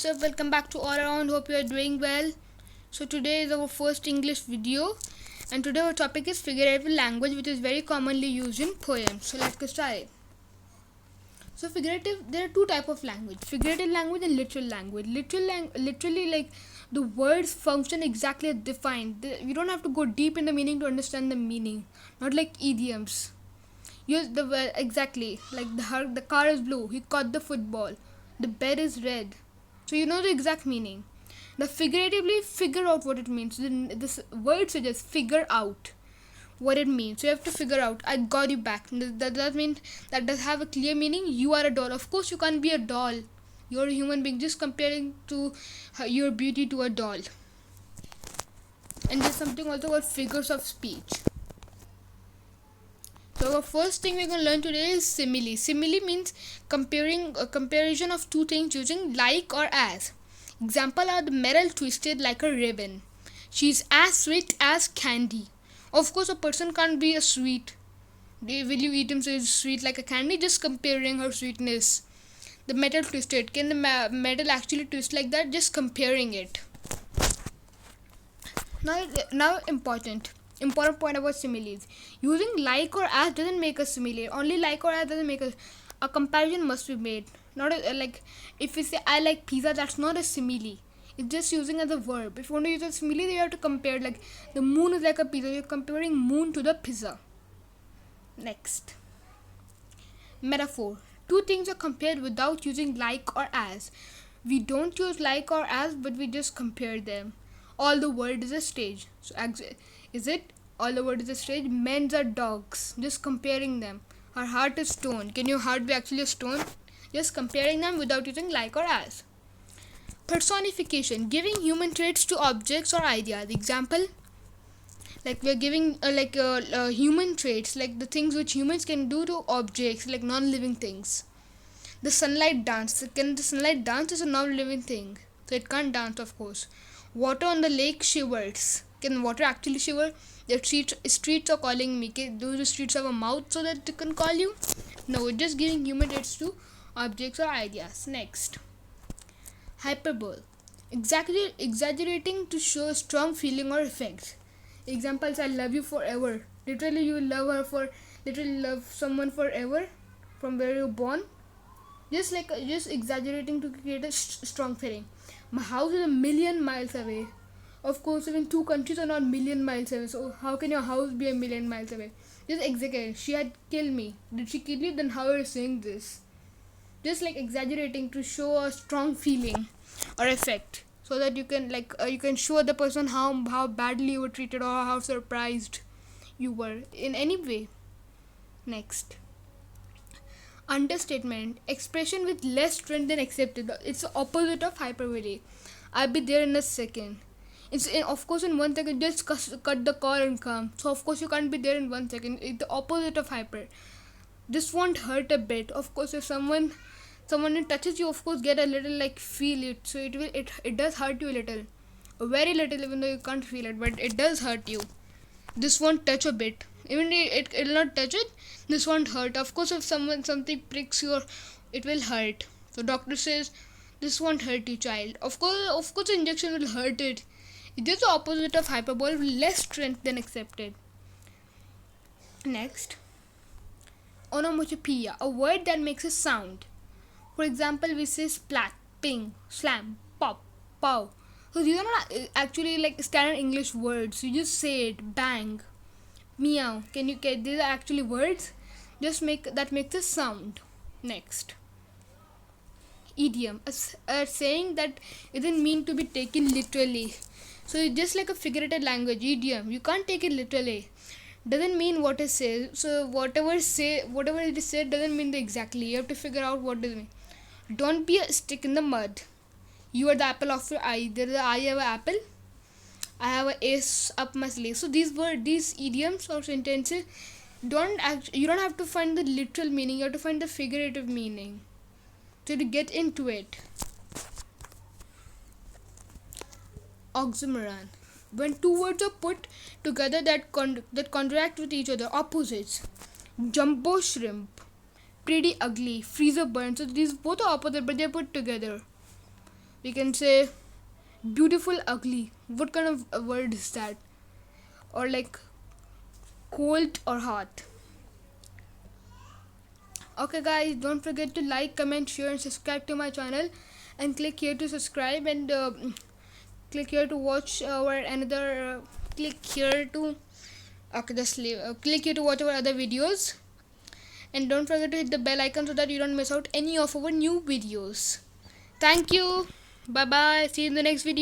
So welcome back to All Around. Hope you are doing well. So today is our first English video, and today our topic is figurative language, which is very commonly used in poems. So let's get started. So figurative, there are two types of language: figurative language and literal language. Literally, like the words function exactly as defined. You don't have to go deep in the meaning to understand the meaning. Not like idioms. Use the word exactly like the car is blue. He caught the football. The bed is red. So you know the exact meaning. Now figuratively figure out what it means. This word suggests figure out what it means. So you have to figure out. I got you back. That means that does have a clear meaning. You are a doll. Of course you can't be a doll. You're a human being. Just comparing to your beauty to a doll. And there's something also called figures of speech. So our first thing we're going to learn today is simile. Simile means comparing a comparison of two things using like or as. Example are the Meryl twisted like a ribbon. She's as sweet as candy. Of course, a person can't be a sweet. Will you eat him so he's sweet like a candy? Just comparing her sweetness. The metal twisted. Can the metal actually twist like that? Just comparing it. Now important point about similes. Using like or as doesn't make a simile. Only like or as doesn't make a comparison must be made. Not like if we say I like pizza, that's not a simile. It's just using as a verb. If you want to use a simile, then you have to compare. Like the moon is like a pizza. You're comparing moon to the pizza. Next, metaphor. Two things are compared without using like or as. We don't use like or as, but we just compare them. All the world is a stage. So is it all the world is a stage? Men are dogs. Just comparing them. Our heart is stone. Can your heart be actually a stone? Just comparing them without using like or as. Personification. Giving human traits to objects or ideas. Example, like we're giving human traits, like the things which humans can do to objects, like non-living things. The sunlight dance. Can the sunlight dance? Is a non-living thing, so it can't dance, of course. Water on the lake shivers. Can water actually shiver? The streets are calling me. Do the streets have a mouth so that they can call you? No, it's just giving human traits to objects or ideas. Next, hyperbole. Exactly exaggerating to show a strong feeling or effect. Examples: I love you forever. Literally, you literally love someone forever from where you're born. Just exaggerating to create a strong feeling. My house is a million miles away. Of course, even two countries are not million miles away. So how can your house be a million miles away? Just exaggerate. She had killed me. Did she kill you? Then how are you saying this? Just like exaggerating to show a strong feeling or effect, so that you can you can show the person how badly you were treated or how surprised you were in any way. Next, understatement. Expression with less strength than accepted. It's the opposite of hyperbole. I'll be there in a second. Of course in 1 second. Just cut the call and come. So of course you can't be there in 1 second. It's the opposite of hyper. This won't hurt a bit. Of course, if someone touches you, of course get a little like feel it. So it does hurt you a little, a very little, even though you can't feel it, but it does hurt you. This won't touch a bit. Even it'll not touch it. This won't hurt. Of course, if something pricks you, it will hurt. So doctor says this won't hurt you, child. Of course, injection will hurt it. It is the opposite of hyperbole, less strength than accepted. Next, onomatopoeia, a word that makes a sound. For example, we say splat, ping, slam, pop, pow. So these are not actually like standard English words. You just say it, bang, meow. Can you get these are actually words? Just makes a sound. Next, idiom, a saying that isn't mean to be taken literally. So it's just like a figurative language. Idiom, you can't take it literally. Doesn't mean what it says. So whatever it is said doesn't mean exactly. You have to figure out what does it mean. Don't be a stick in the mud. You are the apple of your eye. There is I have an apple. I have an ace up my sleeve. So these idioms or sentences you don't have to find the literal meaning. You have to find the figurative meaning. So to get into it. Oxymoron. When two words are put together that contract with each other, opposites. Jumbo shrimp, pretty ugly, freezer burn. So these both are opposite, but they're put together. We can say beautiful, ugly. What kind of a word is that? Or like cold or hot. Okay guys, don't forget to like, comment, share and subscribe to my channel, and click here to subscribe, and click here to watch our another click here to okay just leave click here to watch our other videos, and don't forget to hit the bell icon so that you don't miss out any of our new videos. Thank you. Bye bye. See you in the next video.